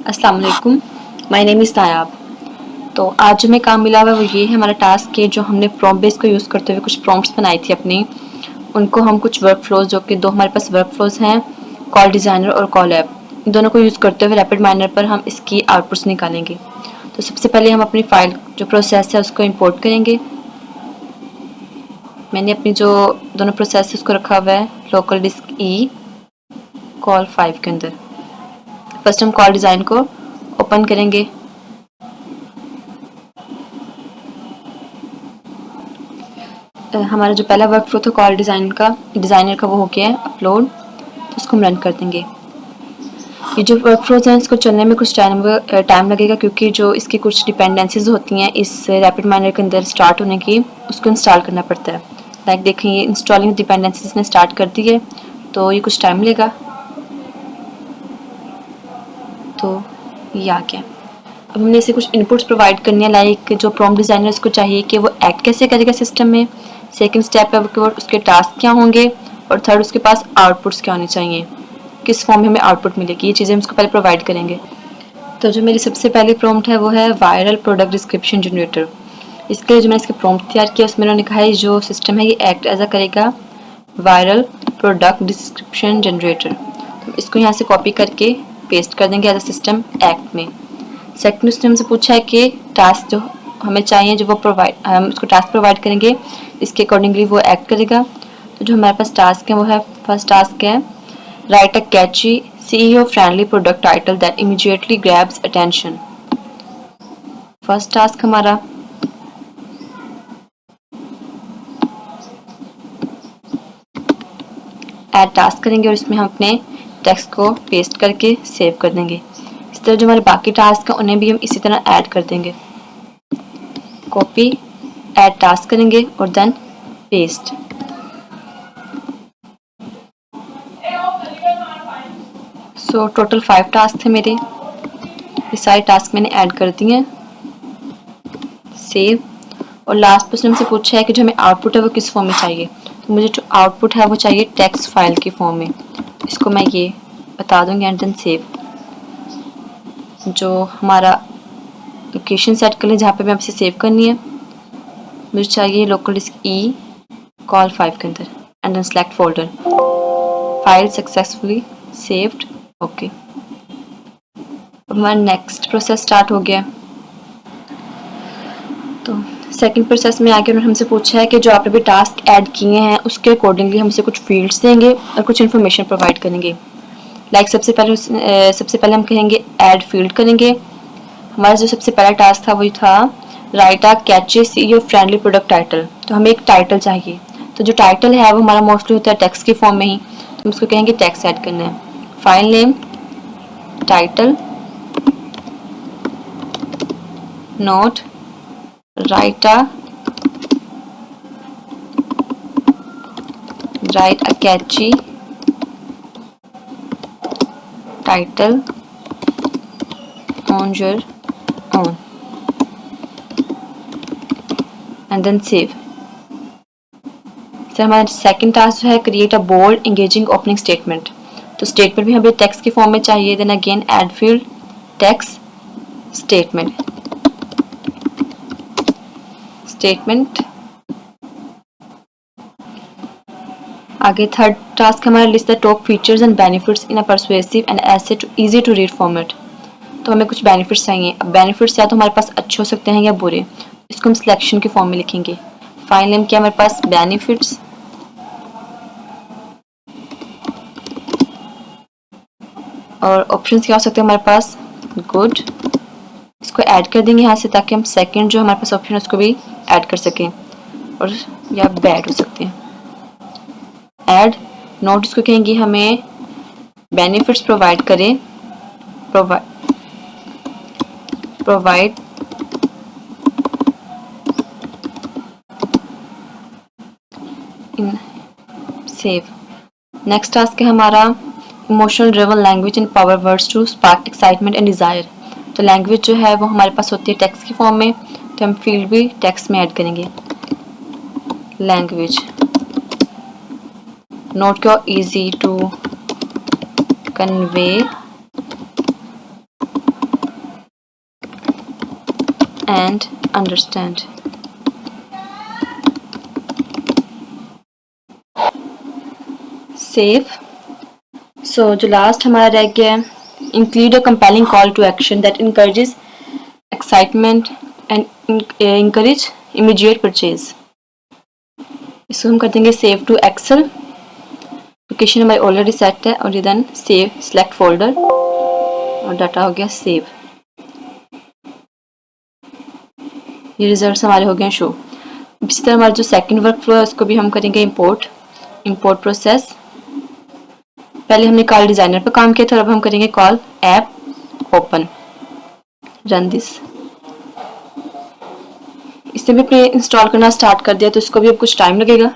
अस्सलाम वालेकुम, my name is नायाब। तो आज जो हमें काम मिला हुआ है वो ये है हमारा टास्क के जो हमने प्रॉम्प्ट बेस को यूज़ करते हुए कुछ प्रॉम्प्ट्स बनाई थी अपनी, उनको हम कुछ वर्क फ्लोज जो कि दो हमारे पास वर्क फ्लोज हैं, कॉल डिज़ाइनर और कॉल ऐप, इन दोनों को यूज़ करते हुए रैपिड माइनर पर हम इसकी आउटपुट्स निकालेंगे। तो सबसे पहले हम अपनी फाइल जो प्रोसेस है उसको इम्पोर्ट करेंगे। मैंने अपनी जो दोनों प्रोसेस उसको रखा हुआ है लोकल डिस्क ई कॉल 5 के अंदर। फर्स्ट हम कॉल डिज़ाइन को ओपन करेंगे। हमारा जो पहला वर्क फ्लो था कॉल डिज़ाइनर का वो हो गया है अपलोड, तो इसको हम रन कर देंगे। ये जो वर्क फ्लोज हैं इसको चलने में कुछ टाइम लगेगा क्योंकि जो इसकी कुछ डिपेंडेंसीज होती हैं इस रैपिड माइनर के अंदर स्टार्ट होने की, उसको इंस्टॉल करना पड़ता है। लाइक देखें ये इंस्टॉलिंग डिपेंडेंसीज ने स्टार्ट कर दी है, तो ये कुछ टाइम लेगा। तो ये आ गया। अब हमने इसे कुछ इनपुट्स प्रोवाइड करनी है, लाइक जो प्रॉम्प्ट डिज़ाइनर इसको चाहिए कि वो एक्ट कैसे करेगा सिस्टम में। सेकंड स्टेप है कि उसके टास्क क्या होंगे, और थर्ड उसके पास आउटपुट्स क्या होने चाहिए, किस फॉर्म में हमें आउटपुट मिलेगी, ये चीज़ें हम उसको पहले प्रोवाइड करेंगे। तो जो मेरी सबसे पहली प्रॉम्प्ट है वो है वायरल प्रोडक्ट डिस्क्रिप्शन जनरेटर। इसके लिए जो मैंने इसके प्रॉम्प्ट तैयार किया उसमें उन्होंने कहा है जो सिस्टम है ये एक्ट एज अ करेगा वायरल प्रोडक्ट डिस्क्रिप्शन जनरेटर। तो इसको यहाँ से कॉपी करके पेस्ट कर देंगे एज अ सिस्टम एक्ट में। सेकंड उसने हमसे पूछा है कि टास्क जो हमें चाहिए जो वो हम उसको टास्क प्रोवाइड करेंगे, इसके अकॉर्डिंगली वो एक्ट करेगा। तो जो हमारे पास टास्क है वो है, फर्स्ट टास्क है write a catchy CEO friendly product title that immediately grabs attention. First task हमारा ऐड टास्क करेंगे और इसमें हम अपने टेक्स्ट को पेस्ट करके सेव कर देंगे। इस तरह जो हमारे बाकी टास्क हैं उन्हें भी हम इसी तरह ऐड कर देंगे। कॉपी ऐड टास्क करेंगे और then paste. So total 5 task थे मेरे, ये सारे टास्क मैंने ऐड कर दिए हैं। सेव। और लास्ट पर उसने हमसे पूछा है कि जो हमें आउटपुट है वो किस फॉर्म में चाहिए, तो मुझे जो आउटपुट है वो चाहिए टेक्स्ट फाइल की फॉर्म में। इसको मैं ये बता दूंगी एंड देन सेव। जो हमारा लोकेशन सेट कर लें जहाँ पे मैं इसे सेव करनी है, मुझे चाहिए लोकल डिस्क ई कॉल 5 के अंदर and then select folder. File successfully saved. Okay, अब हमारा नेक्स्ट प्रोसेस स्टार्ट हो गया। तो सेकंड प्रोसेस में आके उन्होंने हमसे पूछा है कि जो आपने भी टास्क ऐड किए हैं उसके अकॉर्डिंगली हमसे कुछ फील्ड्स देंगे और कुछ इन्फॉर्मेशन प्रोवाइड करेंगे। लाइक सबसे पहले हम कहेंगे ऐड फील्ड करेंगे। हमारा जो सबसे पहला टास्क था वही था right a catchy CEO friendly product title. तो हमें एक टाइटल चाहिए, तो जो टाइटल है वो हमारा मोस्टली होता है टेक्स्ट की फॉर्म में ही, तो हम उसको कहेंगे टेक्स्ट ऐड करना है। File name title note write a catchy title on your own and then save। Sir हमारा सेकंड टास्क जो है create a bold engaging opening statement. तो स्टेटमेंट भी हमें टेक्स्ट की फॉर्म में चाहिए। Then again add field text statement. आगे थर्ड टास्क हमारा list the top features and benefits in a persuasive and ऐसे इजी टू रीड फॉर्मेट। तो हमें कुछ बेनिफिट्स चाहिए। अब बेनिफिट्स या तो हमारे पास अच्छे हो सकते हैं या बुरे, इसको हम सिलेक्शन के फॉर्म में लिखेंगे। फाइल नेम क्या हमारे पास बेनिफिट्स, और ऑप्शंस क्या हो सकते हैं हमारे पास गुड। इसको ऐड कर देंगे यहाँ से ताकि हम सेकंड जो हमारे पास ऑप्शन है उसको भी ऐड कर सकें, और या बैड हो सकते हैं। ऐड नोट इसको कहेंगे हमें बेनिफिट्स प्रोवाइड करें, provide in save. Next task है हमारा emotional driven language and power words to spark excitement and desire. तो लैंग्वेज जो है वो हमारे पास होती है टेक्स्ट की फॉर्म में, तो हम फील्ड भी टेक्स्ट में ऐड करेंगे। लैंग्वेज नोट क्यों easy to convey and understand. Save. So जो लास्ट हमारा रह गया है, include a compelling call to action that encourages excitement and encourage immediate purchase. इसको हम कर देंगे सेव टू एक्सेल. लोकेशन हमारी ऑलरेडी सेट है और ये देन सेव सेलेक्ट फोल्डर और डाटा हो गया सेव. ये रिजल्ट्स हमारे हो गए शो. इसी तरह हमारा जो सेकंड वर्क फ्लो है उसको भी हम करेंगे इंपोर्ट प्रोसेस. पहले हमने कॉल डिजाइनर पर काम किया था, अब हम करेंगे call app open. Run this. इससे भी अपने इंस्टॉल करना स्टार्ट कर दिया तो इसको भी अब कुछ टाइम लगेगा.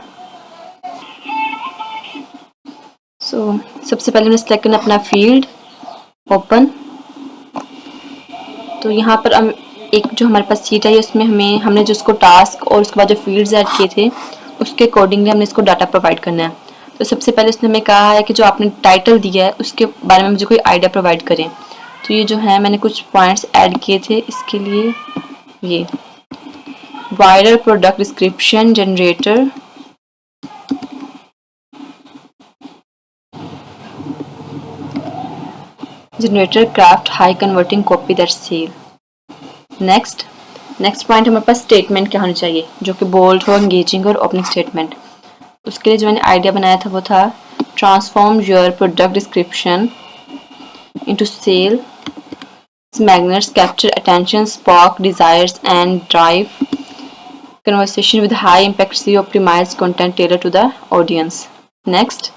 सबसे पहले हमने सेलेक्ट करना अपना फील्ड ओपन. तो यहाँ पर हम एक जो हमारे पास सीट है उसमें हमने जो उसको टास्क और उसके बाद जो फील्ड्स ऐड किए थे उसके अकॉर्डिंगली हमने इसको डाटा प्रोवाइड करना है. तो सबसे पहले उसने हमें कहा है कि जो आपने टाइटल दिया है उसके बारे में मुझे कोई आइडिया प्रोवाइड करें. तो ये जो है मैंने कुछ पॉइंट्स ऐड किए थे इसके लिए. ये viral product description generator, craft high converting copy that sell. Next point हमारे पास स्टेटमेंट क्या होनी चाहिए जो कि बोल्ड हो, एंगेजिंग और ओपनिंग स्टेटमेंट. उसके लिए जो मैंने आइडिया बनाया था वो था transform your product description into sale magnets, capture attention, spark desires and drive conversation with high impact SEO optimized content tailored to the audience. Next,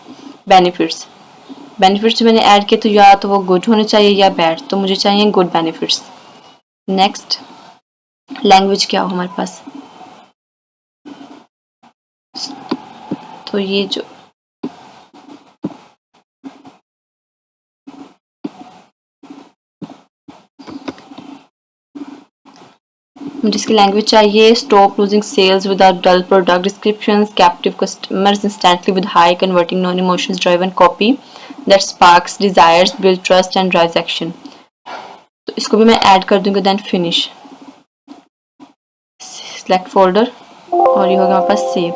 benefits जो मैंने ऐड किए तो या तो वो गुड होने चाहिए या बैड, तो मुझे चाहिए गुड बेनिफिट्स. नेक्स्ट, लैंग्वेज क्या हो हमारे पास. तो ये जो जिसकी लैंग्वेज चाहिए stop losing sales without dull product descriptions, captive customers instantly with high converting non emotions driven copy that sparks desires, build trust and drives action. तो इसको भी मैं ऐड कर दूंगी. देन फिनिश, सेलेक्ट फोल्डर और ये होगा हमारे पास सेव.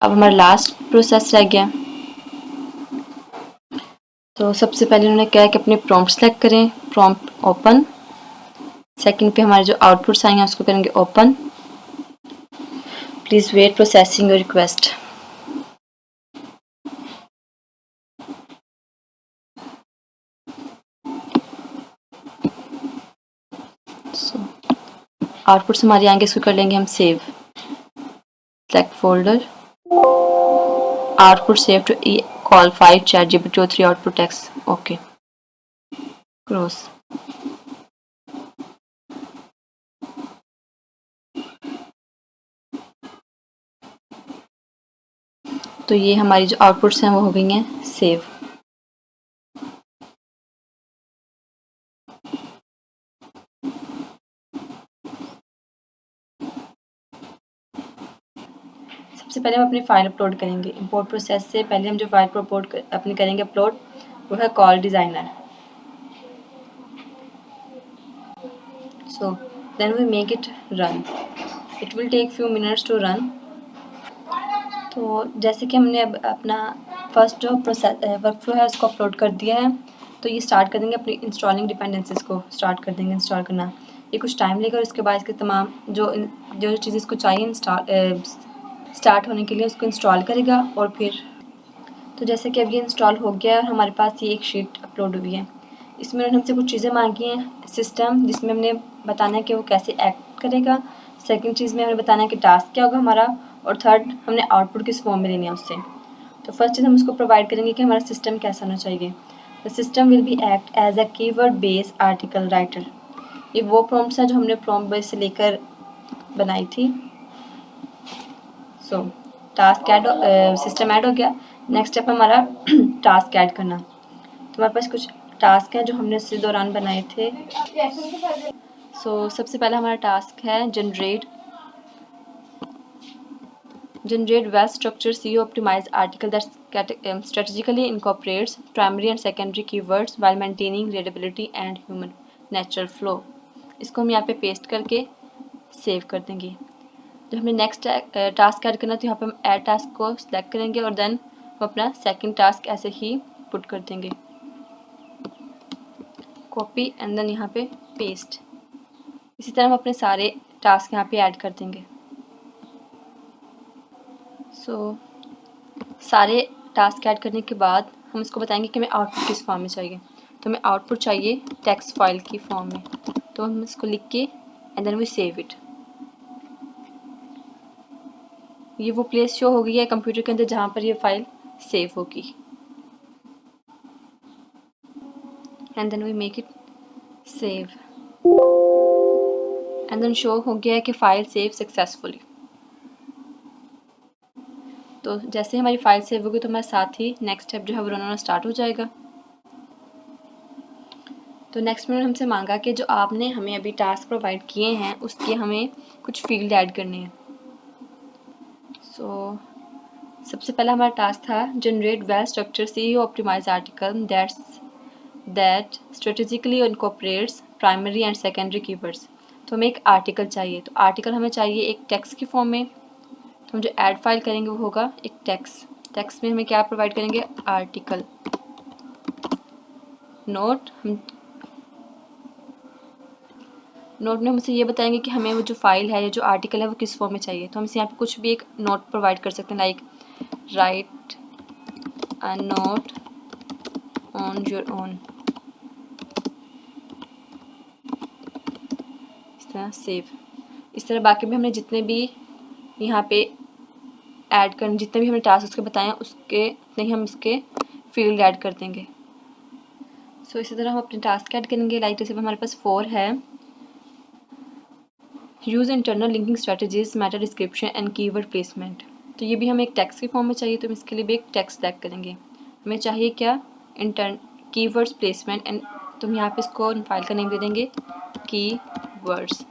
अब हमारा लास्ट प्रोसेस रह गया. तो सबसे पहले उन्होंने कहा कि अपने प्रॉम्प्ट सेलेक्ट करें, प्रॉम्प्ट ओपन. सेकंड पे हमारे जो आउटपुट्स आएंगे उसको करेंगे open. Please wait processing your request. Outputs हमारे आएंगे, इसको कर लेंगे हम save. Select folder, output save to call 5 ChatGPT-o3 output text. Okay, cross. तो ये हमारी जो आउटपुट्स हैं वो हो गई हैं सेव. सबसे पहले हम अपनी फाइल अपलोड करेंगे. इंपोर्ट प्रोसेस से पहले हम जो फाइल अपनी करेंगे अपलोड वो है call designer. So then we make it run. It will take few minutes to run. तो जैसे कि हमने अब अपना फर्स्ट जो प्रोसेस वर्क फ्लो है उसको अपलोड कर दिया है, तो ये स्टार्ट कर देंगे अपनी इंस्टॉलिंग डिपेंडेंसीज को स्टार्ट कर देंगे इंस्टॉल करना. ये कुछ टाइम लेगा और उसके बाद इसके तमाम जो चीज़ें इसको चाहिए स्टार्ट होने के लिए उसको इंस्टॉल करेगा. और फिर तो जैसे कि अब ये इंस्टॉल हो गया है और हमारे पास ये एक शीट अपलोड हुई है. इसमें उन्होंने हमसे कुछ चीज़ें मांगी हैं. सिस्टम जिसमें हमने बताना है कि वो कैसे एक्ट करेगा. सेकंड चीज़ में हमें बताना है कि टास्क क्या होगा हमारा. और थर्ड हमने आउटपुट किस फॉर्म में लेनी है उससे. तो फर्स्ट चीज़ हम उसको प्रोवाइड करेंगे कि हमारा सिस्टम कैसा होना चाहिए. The system will be act as a keyword based article writer. ये वो प्रॉम्प्ट्स हैं जो हमने प्रॉम्प्ट बेस से लेकर बनाई थी. सो टास्क ऐड सिस्टम ऐड हो गया. नेक्स्ट स्टेप हमारा टास्क ऐड करना. तो हमारे पास कुछ टास्क हैं जो हमने इसी दौरान बनाए थे. सो सबसे पहला हमारा टास्क है generate well structured SEO optimized article that strategically incorporates primary and secondary keywords while maintaining readability and human natural flow. इसको हम यहाँ पे पेस्ट करके सेव कर देंगे। जब हमने नेक्स्ट टास्क ऐड करना तो यहाँ पे हम ऐड टास्क को सिलेक्ट करेंगे और देन हम अपना सेकंड टास्क ऐसे ही पुट कर देंगे, कॉपी एंड देन यहाँ पे पेस्ट। इसी तरह हम अपने सारे टास्क यहाँ पे ऐड कर देंगे। सारे टास्क ऐड करने के बाद हम इसको बताएंगे कि हमें आउटपुट किस फॉर्म में चाहिए। तो हमें आउटपुट चाहिए टेक्स्ट फाइल की फॉर्म में, तो हम इसको लिख के and then we save it. ये वो प्लेस शो हो गई है कंप्यूटर के अंदर जहाँ पर ये फाइल सेव होगी, and then we make it save and then show हो गया है कि फ़ाइल सेव सक्सेसफुली। तो जैसे हमारी फ़ाइल सेव होगी तो हमारे साथ ही नेक्स्ट स्टेप जो है वो रन होना स्टार्ट हो जाएगा। तो नेक्स्ट में हमसे मांगा कि जो आपने हमें अभी टास्क प्रोवाइड किए हैं उसके हमें कुछ फील्ड ऐड करने हैं। सबसे पहला हमारा टास्क था generate well structure CEO optimize article that strategically incorporates primary and secondary keywords. तो हमें एक आर्टिकल चाहिए, तो आर्टिकल हमें चाहिए एक टेक्स्ट की फॉर्म में। तो हम जो ऐड फाइल करेंगे वो होगा एक टेक्स्ट में हमें क्या प्रोवाइड करेंगे, आर्टिकल। नोट में हमसे ये बताएंगे कि हमें वो जो फाइल है या जो आर्टिकल है वो किस फॉर्म में चाहिए। तो हम यहाँ पे कुछ भी एक नोट प्रोवाइड कर सकते हैं, like right a note on your own, इस तरह सेव। इस तरह बाकी भी हमने जितने भी यहाँ पे ऐड कर जितने भी हमने टास्क उसके बताए हैं उसके उतने ही हम इसके फील्ड ऐड कर देंगे। इसी तरह हम अपने टास्क ऐड करेंगे। लाइक जैसे हमारे पास 4 है, use internal linking strategies Meta description and keyword placement. तो ये भी हमें एक टेक्स्ट के फॉर्म में चाहिए, तो हम इसके लिए भी एक टेक्स्ट टैग करेंगे। हमें चाहिए क्या, कीवर्ड्स प्लेसमेंट एंड, तो हम यहाँ पे इसको फाइल का नेम दे देंगे कीवर्ड्स।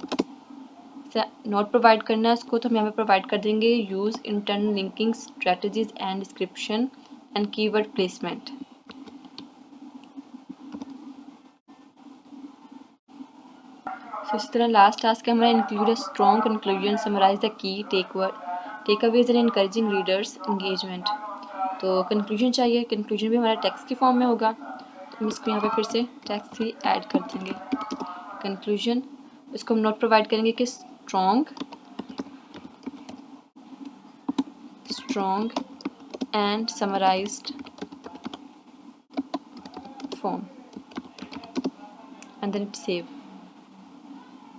नोट प्रोवाइड करना है उसको, तो हम यहाँ पे प्रोवाइड कर देंगे use internal linking strategies and description and keyword placement. इस तरह लास्ट टास्क है हमारा include a strong conclusion summarize the key takeaways and encouraging readers engagement. तो कंक्लूजन चाहिए, कंक्लूजन भी हमारा टेक्स्ट की फॉर्म में होगा, तो हम इसको यहाँ पे फिर से टेक्स्ट ही ऐड कर देंगे। कंक्लूजन, इसको हम नोट प्रोवाइड करेंगे कि strong and summarized form and then it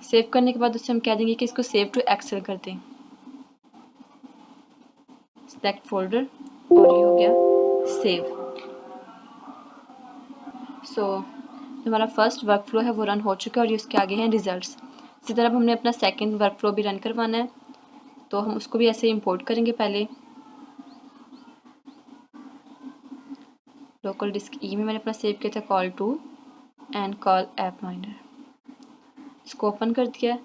save करने के बाद उससे हम कह देंगे कि इसको सेव टू एक्सेल कर दें, सेलेक्ट फोल्डर, और ये हो गया सेव। हमारा फर्स्ट वर्क फ्लो है वो रन हो चुका है और ये उसके आगे हैं रिजल्ट्स। इसी तरह हमने अपना सेकंड वर्क फ्लो भी रन करवाना है, तो हम उसको भी ऐसे इंपोर्ट करेंगे। पहले लोकल डिस्क ई में मैंने अपना सेव किया था call two and call app miner, इसको ओपन कर दिया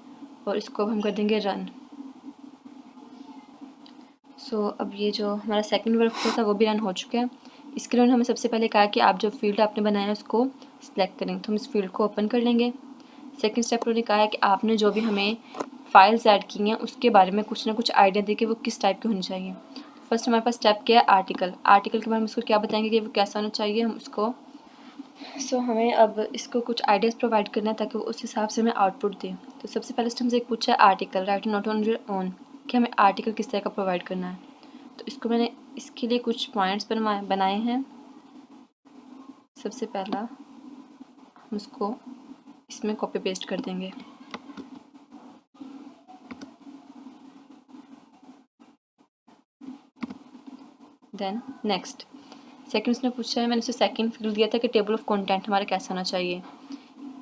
और इसको अब हम कर देंगे रन। अब ये जो हमारा सेकंड वर्क फ्लो था वो भी रन हो चुका है। इसके लिए हमें सबसे पहले कहा कि आप जो फील्ड आपने बनाया है उसको सिलेक्ट करें, तो हम इस फील्ड को ओपन कर लेंगे। सेकंड स्टेप उन्होंने कहा है कि आपने जो भी हमें फाइल्स ऐड की हैं उसके बारे में कुछ ना कुछ आइडिया दे कि वो किस टाइप की होनी चाहिए। फर्स्ट हमारे पास स्टेप क्या है, आर्टिकल के बारे में उसको क्या बताएंगे कि वो कैसा होना चाहिए हम उसको। हमें अब इसको कुछ आइडियाज़ प्रोवाइड करना है ताकि वो उस हिसाब से हमें आउटपुट दे। तो सबसे पहले हमसे एक पूछा है article, right note on your own, कि हमें आर्टिकल किस तरह का प्रोवाइड करना है। तो इसको मैंने इसके लिए कुछ पॉइंट्स बनाए हैं। सबसे पहला हम उसको इसमें कॉपी पेस्ट कर देंगे। देन नेक्स्ट सेकंड उसने पूछा है, मैंने उसे सेकंड फील्ड दिया था कि टेबल ऑफ कंटेंट हमारा कैसा होना चाहिए।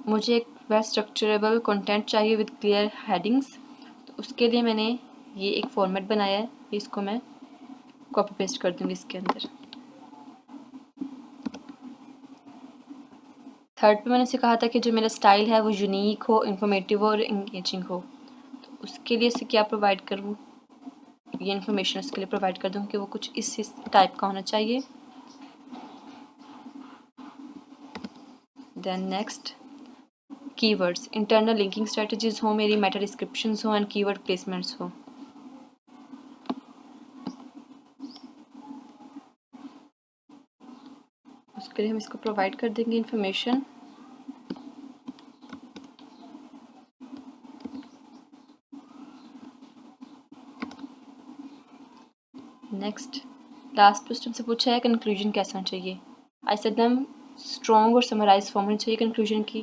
मुझे एक वेल स्ट्रक्चरेबल कंटेंट चाहिए विद क्लियर हेडिंग्स, तो उसके लिए मैंने ये एक फॉर्मेट बनाया है, इसको मैं कॉपी पेस्ट कर दूँगी इसके अंदर। थर्ड पे मैंने उसे कहा था कि जो मेरा स्टाइल है वो यूनिक हो, इंफॉर्मेटिव हो और इंगेजिंग हो, तो उसके लिए उसे क्या प्रोवाइड करूँ, ये इन्फॉर्मेशन उसके लिए प्रोवाइड कर दूँ कि वो कुछ इस टाइप का होना चाहिए। Then next keywords, internal linking strategies हो, मेरी मेटा डिस्क्रिप्शंस हो एंड कीवर्ड प्लेसमेंट्स हो। उसके लिए हम इसको प्रोवाइड कर देंगे इंफॉर्मेशन। नेक्स्ट लास्ट क्वेश्चन से पूछा है कंक्लूजन कैसा होना चाहिए। आई सेड देम स्ट्रॉन्ग और समराइज फॉर्म होनी चाहिए कंक्लूजन की,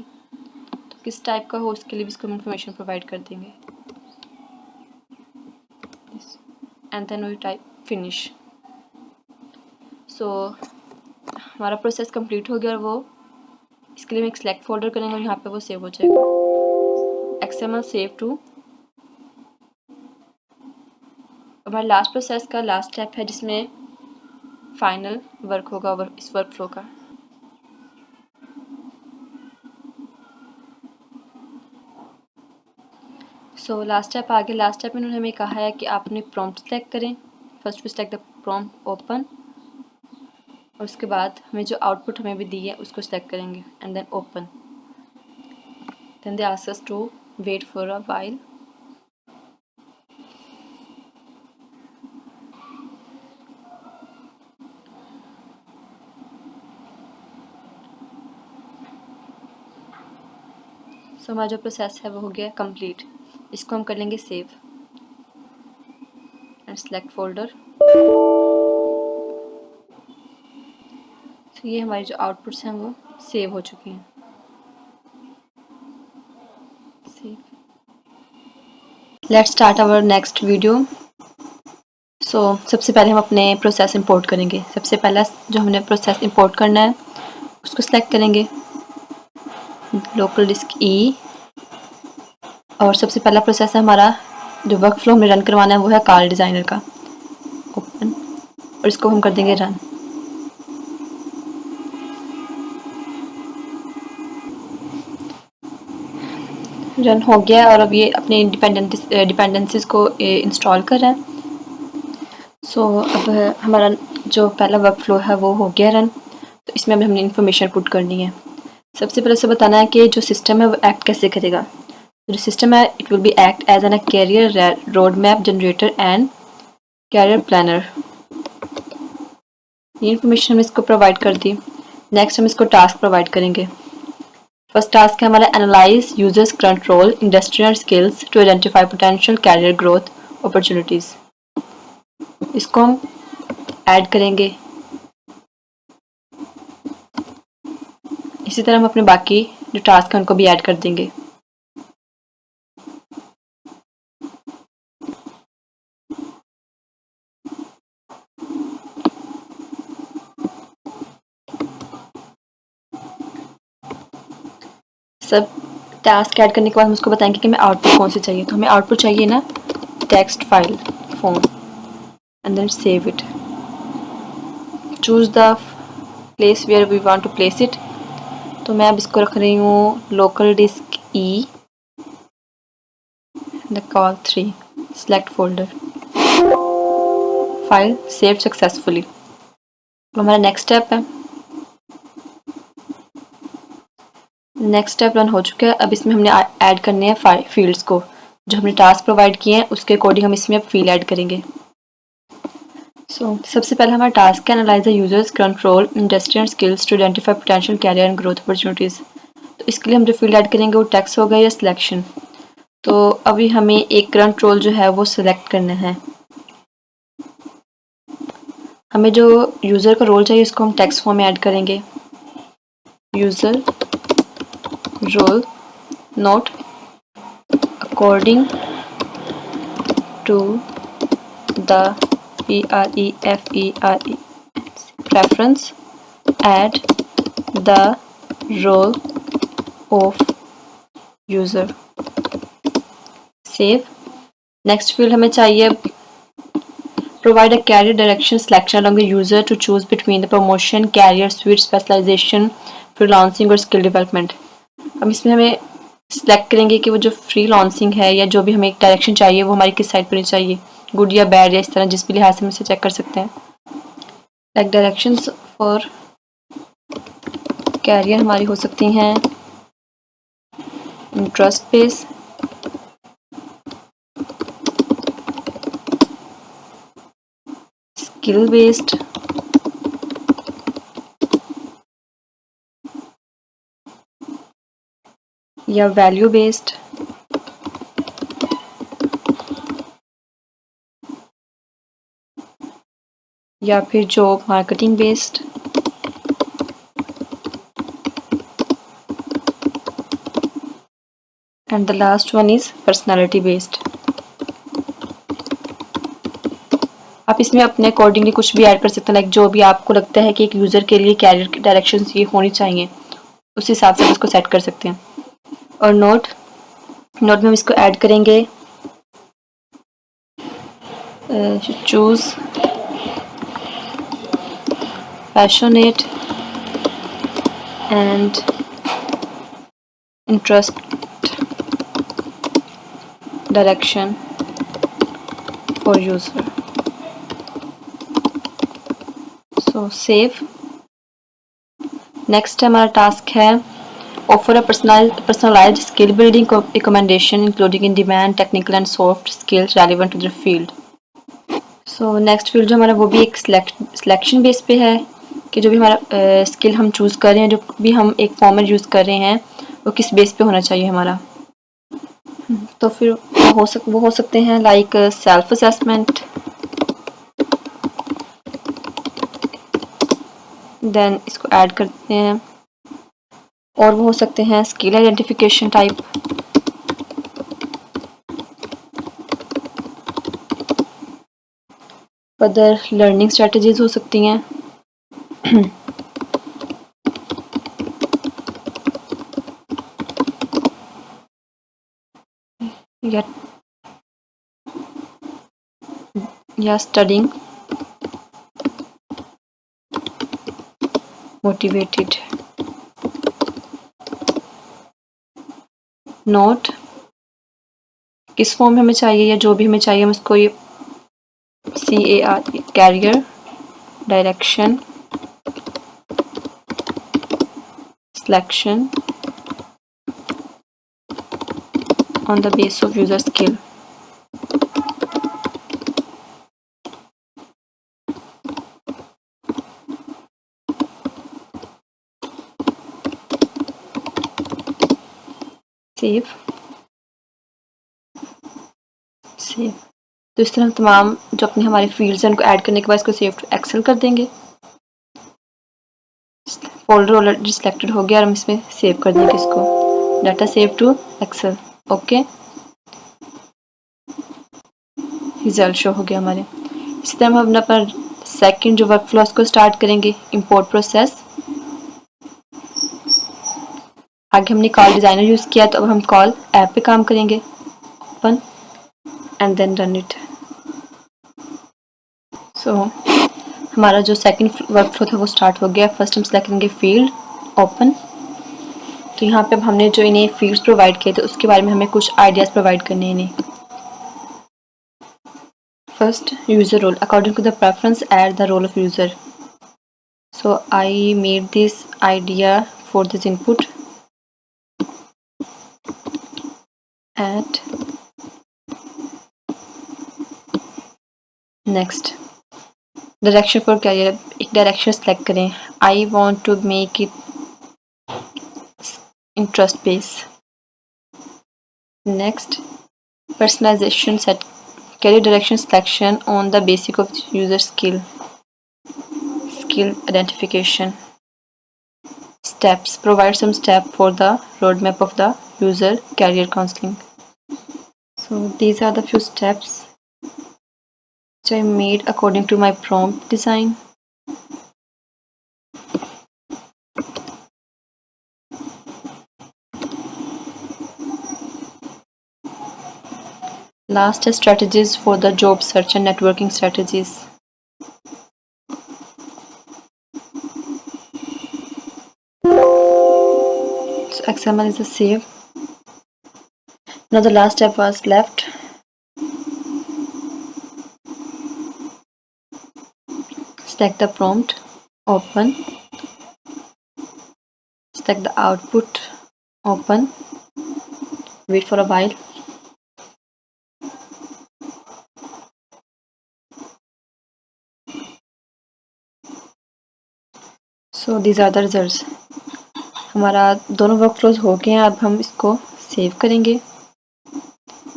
तो किस टाइप का हो उसके लिए भी इसको हम इंफॉर्मेशन प्रोवाइड कर देंगे। And then we type finish. So हमारा प्रोसेस कंप्लीट हो गया और वो इसके लिए हम एक सेलेक्ट फोल्डर करेंगे और यहाँ पे वो सेव हो जाएगा XML सेव टू। हमारा लास्ट प्रोसेस का लास्ट स्टेप है जिसमें फाइनल वर्क होगा इस वर्क फ्लो का। सो लास्ट स्टेप आगे, लास्ट स्टेप में उन्होंने हमें कहा है कि आपने प्रॉम्प्ट सेलेक्ट करें। First we select the prompt open, और उसके बाद हमें जो आउटपुट हमें भी दी है उसको सेलेक्ट करेंगे and then open. Then they ask us to wait for a while. So हमारा जो प्रोसेस है वो हो गया कंप्लीट। इसको हम कर लेंगे सेव एंड सेलेक्ट फोल्डर। तो ये हमारी जो आउटपुट्स हैं वो सेव हो चुकी हैं। Let's start our next video. So सबसे पहले हम अपने प्रोसेस इंपोर्ट करेंगे। सबसे पहला जो हमने प्रोसेस इंपोर्ट करना है उसको सिलेक्ट करेंगे, लोकल डिस्क ई, और सबसे पहला प्रोसेस है हमारा जो वर्क फ्लो हमें रन करवाना है वो है कार डिज़ाइनर का। ओपन, और इसको हम कर देंगे रन। रन हो गया और अब ये अपने डिपेंडेंसीज को इंस्टॉल कर रहा है। सो अब हमारा जो पहला वर्क फ्लो है वो हो गया रन। तो इसमें अब हमने इंफॉर्मेशन पुट करनी है। सबसे पहले से बताना है कि जो सिस्टम है वो एक्ट कैसे करेगा। जो सिस्टम है it will be act as an career road map generator and career planner. ये इन्फॉर्मेशन हम इसको प्रोवाइड कर दी। नेक्स्ट हम इसको टास्क प्रोवाइड करेंगे। फर्स्ट टास्क है हमारा analyze users current role industrial skills to identify potential career growth opportunities. इसको हम ऐड करेंगे। इसी तरह हम अपने बाकी जो टास्क हैं उनको भी ऐड कर देंगे। सब टास्क ऐड करने के बाद हम उसको बताएंगे कि हमें आउटपुट कौन सी चाहिए। तो हमें आउटपुट चाहिए ना text file form, and then save it. Choose the place where we want to place it. तो मैं अब इसको रख रही हूँ local disk E, the call 3, select folder, file save successfully. तो हमारा नेक्स्ट स्टेप है। नेक्स्ट स्टेप रन हो चुका है। अब इसमें हमने ऐड करने हैं फील्ड्स को। जो हमने टास्क प्रोवाइड किए हैं उसके अकॉर्डिंग हम इसमें अब फील्ड ऐड करेंगे। सबसे पहले हमारा टास्क है analyze the users current role industrial skills to identify potential career and growth opportunities. तो इसके लिए हम जो फील्ड ऐड करेंगे वो टेक्स्ट होगा या सिलेक्शन। तो अभी हमें एक करंट रोल जो है वो सिलेक्ट करना है। हमें जो यूज़र का रोल चाहिए उसको हम टेक्स्ट फॉर्म में ऐड करेंगे। User role note according to the preference add the role of user, save। Next field हमें चाहिए provide a career direction selection along the user to choose between the promotion career switch specialization freelancing और skill development। अब इसमें हमें select करेंगे कि वो जो फ्रीलांसिंग है या जो भी हमें एक डायरेक्शन चाहिए वो हमारी किस साइड पर चाहिए, गुड या बैड या इस तरह जिस भी लिहाज से हम इसे चेक कर सकते हैं। लाइक डायरेक्शंस फॉर कैरियर हमारी हो सकती हैं interest based, skill based, या वैल्यू बेस्ड, या फिर job marketing based, and the last one is personality based. आप इसमें अपने अकॉर्डिंगली कुछ भी ऐड कर सकते हैं, लाइक जो भी आपको लगता है कि एक यूज़र के लिए कैरियर की डायरेक्शन ये होनी चाहिए, उस हिसाब से आप इसको सेट कर सकते हैं। और नोट में हम इसको ऐड करेंगे, choose passionate and interest direction for user. So save. Next हमारा टास्क है offer a personalized skill building recommendation including in demand technical and soft skills relevant to the field। So next field जो हमारा वो भी एक selection base पे है कि जो भी हमारा स्किल हम चूज़ कर रहे हैं, जो भी हम एक फॉर्मेट यूज़ कर रहे हैं, वो किस बेस पे होना चाहिए हमारा। तो फिर वो हो सकते हैं लाइक सेल्फ असेसमेंट, देन इसको ऐड करते हैं, और वो हो सकते हैं skill identification type, other learning strategies हो सकती हैं, या स्टडिंग मोटिवेटेड। नोट किस फॉर्म में हमें चाहिए या जो भी हमें चाहिए हम इसको ये CAR career direction selection on the base of user skill। Save. तो इस तरह हम तमाम जो अपने हमारे फील्ड्स हैं उनको ऐड करने के बाद इसको सेव टू एक्सेल कर देंगे। फोल्डर ऑलरेडी सिलेक्टेड हो गया और हम इसमें सेव कर देंगे इसको, data save to Excel. Okay, result show हो गया हमारे। इसी तरह हम अपना सेकंड जो वर्क फ्लो उसको स्टार्ट करेंगे, इंपोर्ट प्रोसेस। आगे हमने कॉल डिज़ाइनर यूज़ किया, तो अब हम कॉल ऐप पे काम करेंगे। Open and then run it. So हमारा जो सेकंड वर्क फ्लो था वो स्टार्ट हो गया। फर्स्ट हम सेलेक्ट करेंगे फील्ड, ओपन। तो यहाँ पे अब हमने जो इन्हें फील्ड्स प्रोवाइड किए थे उसके बारे में हमें कुछ आइडियाज़ प्रोवाइड करने हैं इन्हें। First, user role, according to the preference add the role of user. So I made this idea for this input, add next direction for career। एक डायरेक्शन सेलेक्ट करें, I want to make it interest based। next personalization set career direction selection on the basic of user skill identification। steps, provide some step for the roadmap of the user career counseling। so these are the few steps which I made according to my prompt design। Last is strategies for the job search and networking strategies। So XML is a save। Now the last step was left। Select the prompt, open, select the output, open, Wait for a while. So these are the results. हमारा दोनों work flows हो गए हैं. अब हम इसको save करेंगे.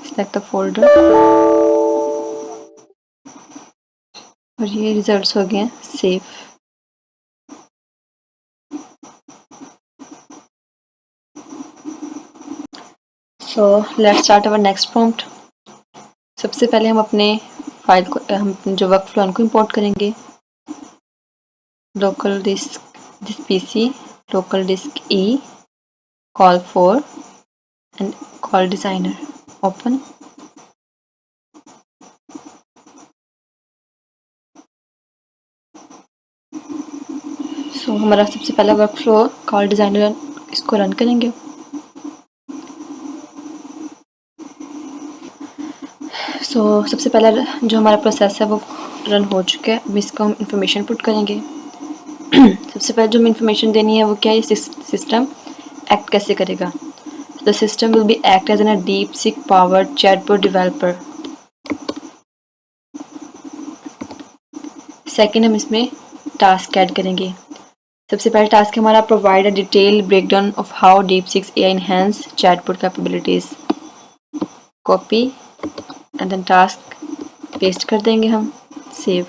Select the folder. और ये रिजल्ट्स हो गए हैं save. So let's start our next prompt. सबसे पहले हम अपने फाइल को हम अपने जो वर्क फ्लो उनको इंपोर्ट करेंगे. Local disk this PC, local disk E, call for and call designer. Open. So हमारा सबसे पहला वर्क फ्लो कॉल डिजाइनर, इसको रन करेंगे. सो सबसे पहला जो हमारा प्रोसेस है वो रन हो चुका है. अब इसको हम इंफॉर्मेशन पुट करेंगे. सबसे पहले जो हमें इंफॉर्मेशन देनी है वो क्या है, सिस्टम एक्ट कैसे करेगा. The system will be act as an DeepSeek powered chatbot developer. Second हम इसमें टास्क ऐड करेंगे. सबसे पहला टास्क हमारा provide a detail breakdown of how DeepSeek's AI enhance chatbot capabilities. Copy and then task paste कर देंगे हम. Save.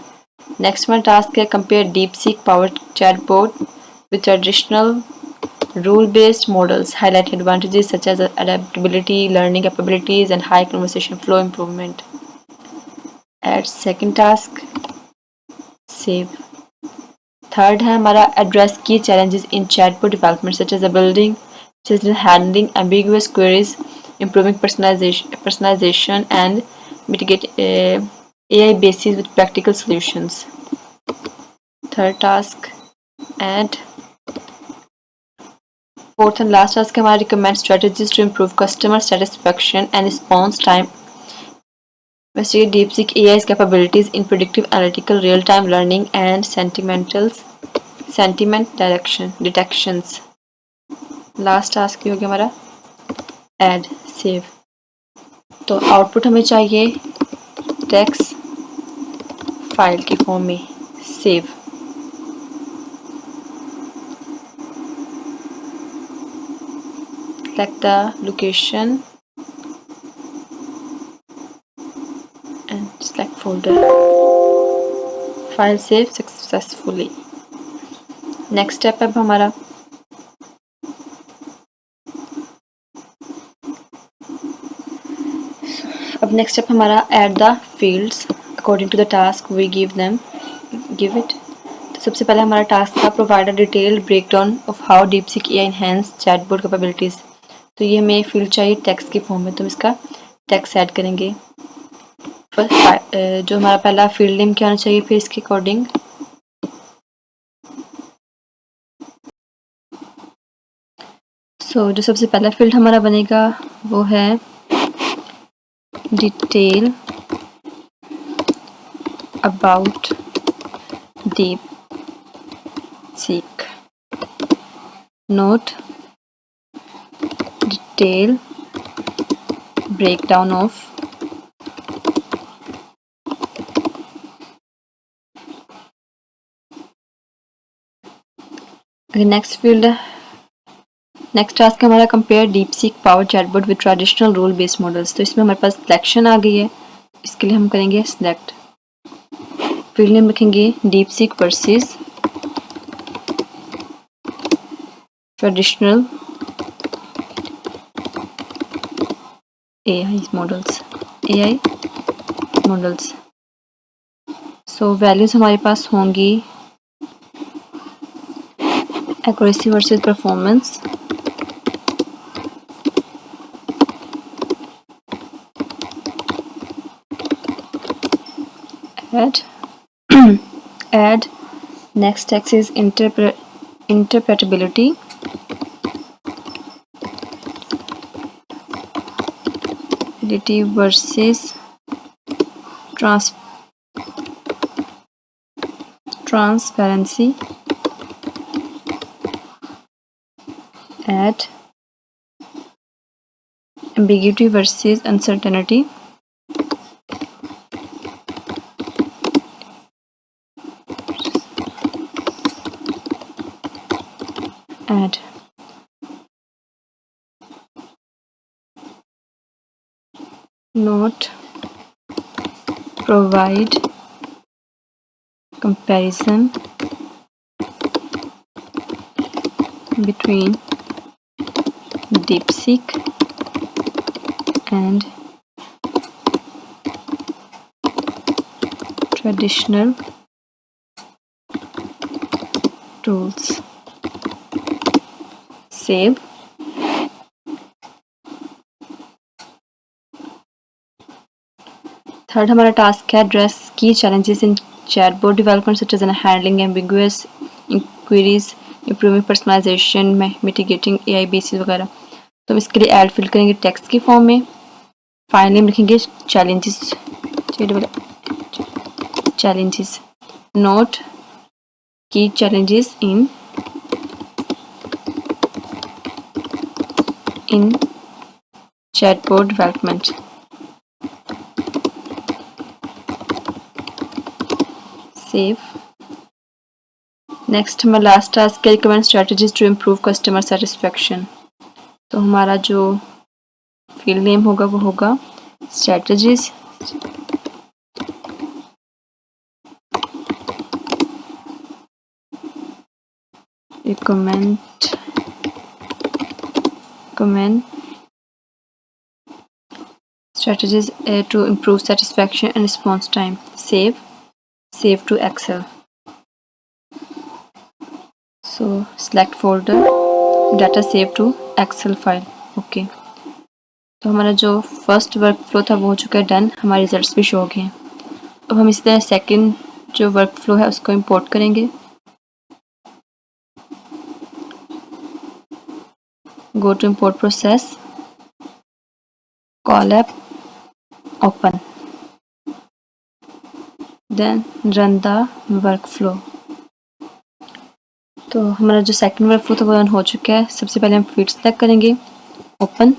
Next हमारा टास्क है compare DeepSeek power chatbot with traditional rule based models, highlight advantages such as adaptability, learning capabilities and high conversation flow improvement. Add second task. Save. Third है हमारा address key challenges in chatbot development such as handling ambiguous queries, improving personalization and mitigate AI bases with practical solutions. Third task. Add. Fourth and last task हमारा recommend strategies to improve customer satisfaction and response time. Investigate DeepSeek AI's capabilities in predictive analytical real-time learning and sentiment detections. Last task ये हो गया हमारा add save. तो output हमें चाहिए text file की form में. Save. Select the location and select folder. File save successfully. Next step अब हमारा next step हमारा add the fields according to the task we give it. तो सबसे पहले हमारा टास्क था provide a detailed breakdown of how DeepSeek AI enhance chatbot capabilities. तो ये हमें फील्ड चाहिए टेक्स्ट की फॉर्म में, तो हम इसका टेक्स्ट ऐड करेंगे. जो हमारा पहला फील्ड नेम क्या होना चाहिए फिर इसके अकॉर्डिंग. सो जो सबसे पहला फील्ड हमारा बनेगा वो है detail about DeepSeek. Note detail breakdown of next field. Next task हमारा compare DeepSeek power chatbot with traditional rule based models. तो इसमें हमारे पास सिलेक्शन आ गई है. इसके लिए हम करेंगे सिलेक्ट. फील्ड नेम रखेंगे DeepSeek versus traditional AI models. So values हमारे पास होंगी accuracy versus performance, add next text is interpretability, versus transparency. Add ambiguity versus uncertainty. Add not provide comparison between DeepSeek and traditional tools. Save. Third हमारा task है address key challenges in chatbot development such as an handling ambiguous inquiries, improving personalisation, mitigating AI biases वगैरह। तो हम इसके लिए add fill करेंगे text की form में। फाइनली हम लिखेंगे challenges note key challenges in chatbot development. Save. Next हमारा लास्ट टास्क है recommend strategies to improve customer satisfaction. तो हमारा जो फील्ड नेम होगा वो होगा strategies recommend strategies to improve satisfaction and response time. Save to Excel. So select folder, data save to Excel file. Okay. तो हमारा जो फर्स्ट वर्क फ्लो था वो हो चुका है डन, हमारे रिजल्ट्स भी शो हो गए हैं। अब हम इसी तरह सेकंड जो वर्क फ्लो है उसको इंपोर्ट करेंगे। Go to import process, call app, open, then run the workflow। तो हमारा जो सेकंड वर्क फ्लो था वो रन हो चुका है। सबसे पहले हम फील्ड सेलेक्ट करेंगे, open.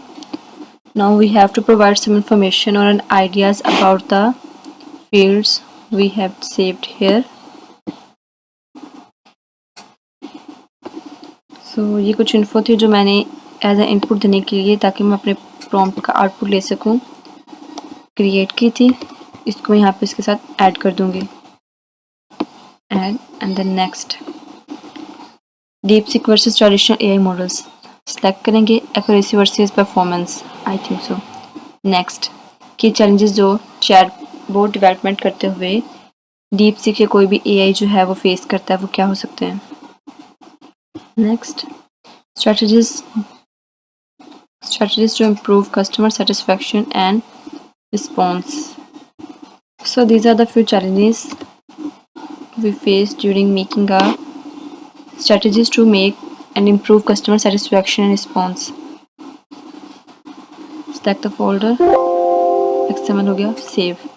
Now we have to provide some information और ideas about the fields we have saved here। So ये कुछ इन्फो थी जो मैंने एज ए इनपुट देने के लिए ताकि मैं अपने प्रॉम्प्ट का आउटपुट ले सकूं क्रिएट की थी। इसको मैं यहाँ पे इसके साथ ऐड कर दूंगी, add and then next. DeepSeek versus traditional AI models select करेंगे, accuracy versus performance, I think so. Next की चैलेंजेस जो चैटबॉट डेवलपमेंट करते हुए DeepSeek या कोई भी एआई जो है वो फेस करता है वो क्या हो सकते हैं। Next strategies to improve customer satisfaction and response. So these are the few challenges we face during making a strategies to make and improve customer satisfaction and response. Select the folder, XML हो गया, save।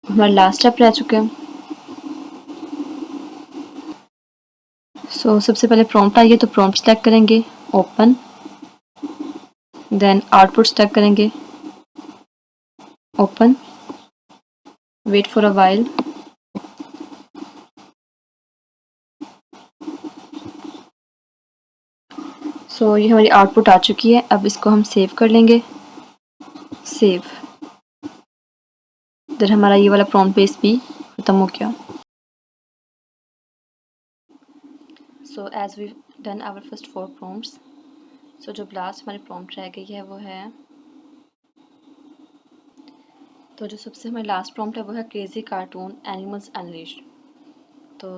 हमारा last step रह चुके हैं। सो सबसे पहले prompt आइए तो प्रॉम्प्ट सेलेक्ट करेंगे, ओपन, देन आउटपुट सेलेक्ट करेंगे, open, wait for a while. So ये हमारी आउटपुट आ चुकी है। अब इसको हम सेव कर लेंगे, सेव। इधर हमारा ये वाला प्रॉम्प्ट बेस भी खत्म हो गया। So as we done our first 4 prompts, so जो लास्ट हमारी प्रॉम्प्ट रह गई है वो है, तो जो सबसे हमारी लास्ट प्रॉम्प्ट है वो है क्रेजी कार्टून एनिमल्स अनलीश्ड। तो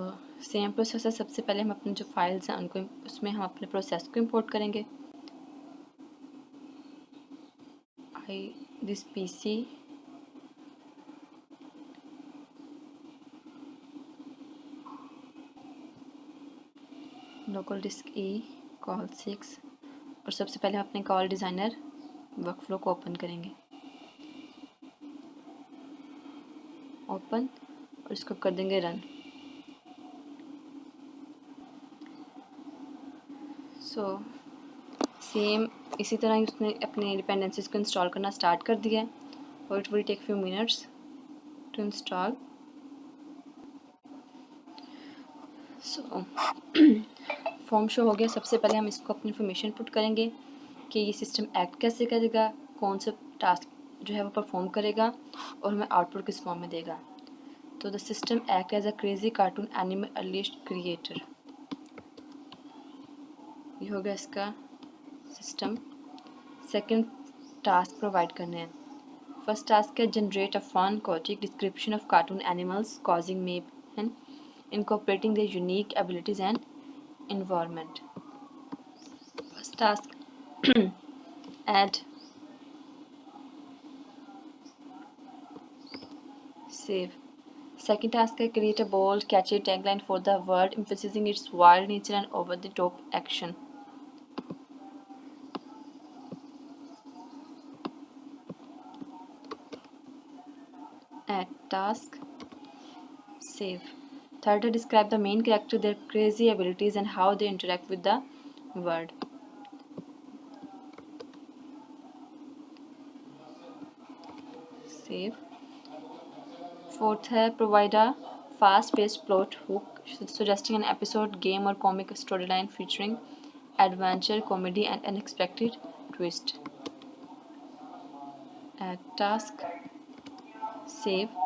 सेम प्रोसेस है, सबसे पहले हम अपने जो फाइल्स हैं उनको उसमें हम अपने प्रोसेस को इंपोर्ट करेंगे। This PC local disk E call 6, और सबसे पहले हम अपने कॉल डिज़ाइनर वर्कफ्लो को ओपन करेंगे, ओपन, और इसको कर देंगे रन। सो सेम इसी तरह ही उसने अपने डिपेंडेंसीज को इंस्टॉल करना स्टार्ट कर दिया है और it will take few minutes to install. So form show हो गया। सबसे पहले हम इसको अपनी इन्फॉर्मेशन पुट करेंगे कि ये सिस्टम एक्ट कैसे करेगा, कौन से टास्क जो है वो परफॉर्म करेगा और हमें आउटपुट किस फॉर्म में देगा। तो the system act as a crazy cartoon animal earliest creator, ये हो गया इसका सिस्टम। सेकंड टास्क प्रोवाइड करने हैं। फर्स्ट टास्क है generate a fun Kotak description of cartoon animals causing may and incorporating their unique abilities and environment. First task add save. Second task है create a bold catchy tagline for the word emphasizing its wild nature and over the top action. Add task save. Third, describe the main character, their crazy abilities and how they interact with the word. Save. Fourth है provide a fast-paced plot hook suggesting an episode, game or comic storyline featuring adventure, comedy and unexpected twist. Add task. Save.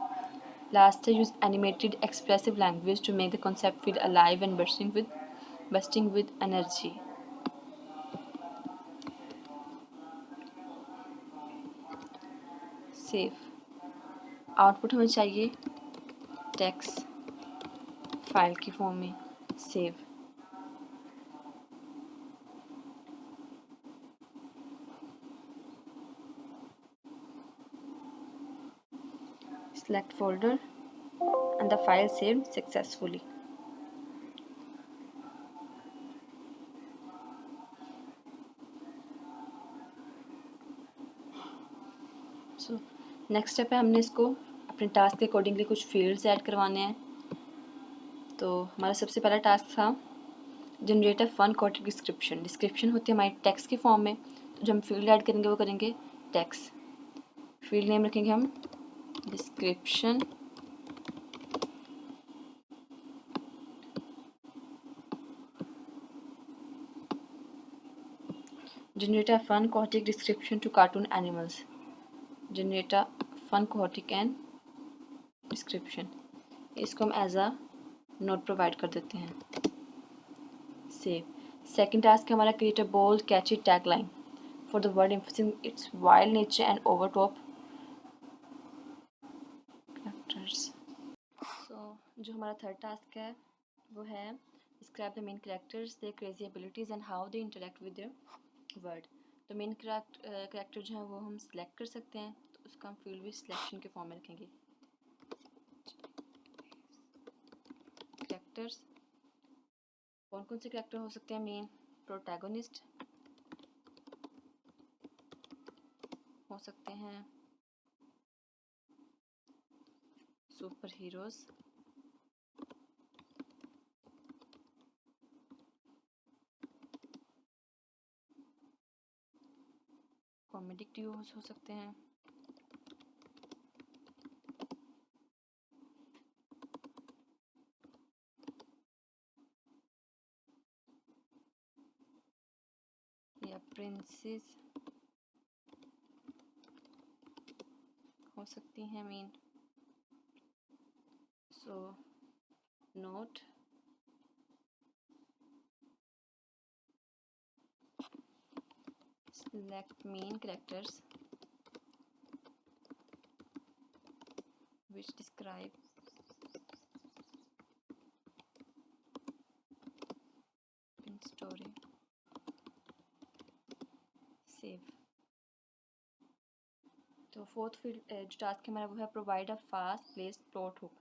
Last है use animated expressive language to make the concept feel alive and bursting with energy. Save. Output हमें चाहिए text file की form में। Save. Select folder and the file saved successfully. So next step है हमने इसको अपने task के accordingly कुछ फील्ड्स ऐड करवाने हैं। तो हमारा सबसे पहला टास्क था generate a fun Kotak description. Description होती है हमारी टेक्स्ट की फॉर्म में, तो जो हम फील्ड ऐड करेंगे वो करेंगे टेक्स्ट। फील्ड नेम रखेंगे हम description. Generate a fun chaotic description to cartoon animals. Generate a fun chaotic and description. इसको हम एज अ नोट प्रोवाइड कर देते हैं। सेव। सेकेंड टास्क है हमारा create a bold catchy tagline for the world emphasizing its wild nature and over top characters. So जो हमारा third task है वो है describe the main characters, their crazy abilities and how they interact with their world. तो main character जो है वो हम सिलेक्ट कर सकते हैं, तो उसका हम फील्ड भी सिलेक्शन के फॉर्म में रखेंगे। कैरेक्टर्स कौन कौन से कैरेक्टर हो सकते हैं? मेन प्रोटैगोनिस्ट हो सकते हैं, सुपर हीरोज, कॉमेडिक ड्यूओज हो सकते हैं, या प्रिंसेस हो सकती हैं main. So note select main characters which describe in story. Save. तो फोर्थ फील्ड जो टास्क है हमारा वो है provide a fast placed plot hook.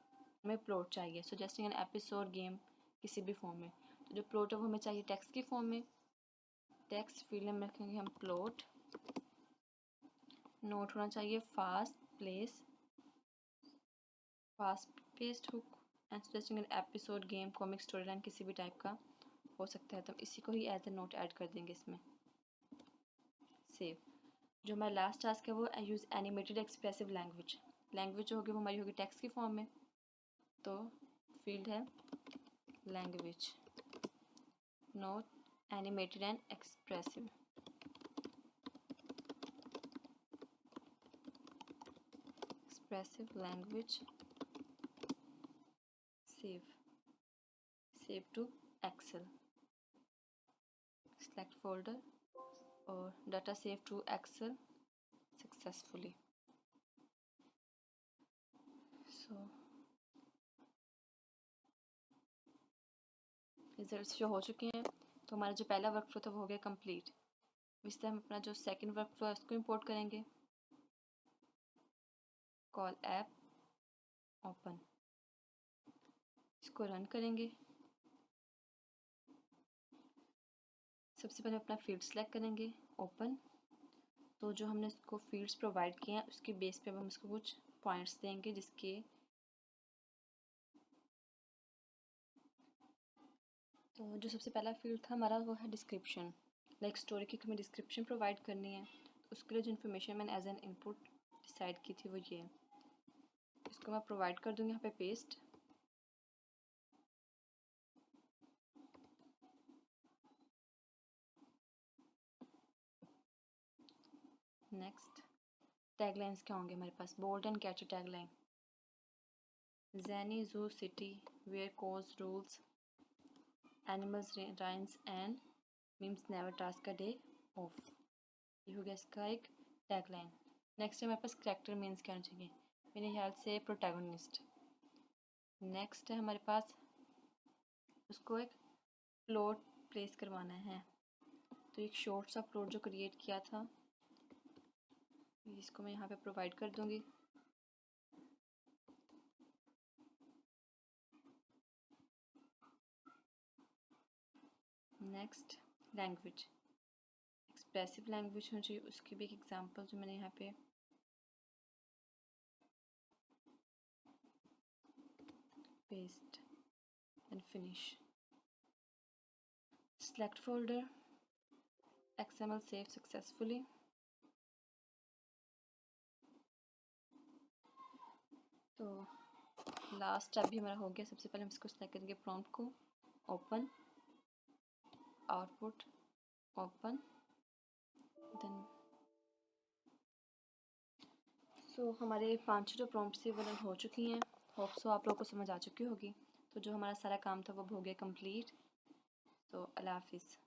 हमें प्लॉट चाहिए सजेस्टिंग एन एपिसोड, गेम, किसी भी फॉर्म में। तो जो प्लॉट है वो हमें चाहिए टेक्स्ट की फॉर्म में। टेक्स्ट फील्ड में रखेंगे हम प्लॉट। नोट होना चाहिए fast paced hook and suggesting an episode, game, comic, story line, किसी भी टाइप का हो सकता है। तो इसी को ही एज ए नोट ऐड कर देंगे इसमें। सेव। जो हमारा लास्ट टास्क है वो use animated expressive language. Language जो होगी वो हमारी होगी टेक्स्ट की फॉर्म में, तो फील्ड है language, note animated and expressive. Expressive language, save to Excel, select folder or data save to Excel successfully. So results जो हो चुके हैं, तो हमारा जो पहला वर्क फ्लो था वो हो गया कंप्लीट। इस तरह हम अपना जो सेकंड वर्क फ्लो है उसको इंपोर्ट करेंगे। कॉल ऐप ओपन, इसको रन करेंगे। सबसे पहले अपना फील्ड सेलेक्ट करेंगे, ओपन। तो जो हमने इसको फील्ड्स प्रोवाइड किए हैं उसके बेस पे हम इसको कुछ पॉइंट्स देंगे, जिसके तो जो सबसे पहला फील्ड था हमारा वो है डिस्क्रिप्शन। लाइक स्टोरी की हमें डिस्क्रिप्शन प्रोवाइड करनी है, तो उसके लिए जो इन्फॉर्मेशन मैंने एज एन इनपुट डिसाइड की थी वो ये है। इसको मैं प्रोवाइड कर दूँगी यहाँ पे पेस्ट। नेक्स्ट टैगलाइंस क्या होंगे हमारे पास, bold and catchy tagline. Zany zoo city where chaos rules animals rhymes and memes never task a day off. ये हो गया इसका एक टैगलाइन। नेक्स्ट है हमारे पास कैरेक्टर मीन्स क्या होना चाहिए, मेरे ख्याल से प्रोटैगनिस्ट। नेक्स्ट है हमारे पास उसको एक प्लॉट प्लेस करवाना है, तो एक शॉर्ट सा प्लॉट जो क्रिएट किया था इसको मैं यहाँ पे प्रोवाइड कर दूँगी। नेक्स्ट लैंग्वेज, एक्सप्रेसिव लैंग्वेज होनी चाहिए, उसकी भी एक एग्जांपल जो मैंने यहाँ पे paste and finish. Select folder, XML save successfully. तो लास्ट स्टेप भी हमारा हो गया। सबसे पहले हम इसको सेलेक्ट करेंगे प्रॉम्प्ट को, open, output open, then so हमारे 5 जो प्रॉम्प्ट्स थी वो रन हो चुकी हैं। होप सो आप लोगों को समझ आ चुकी होगी। तो जो हमारा सारा काम था वो हो गया कंप्लीट। तो अल्लाह हाफिज़।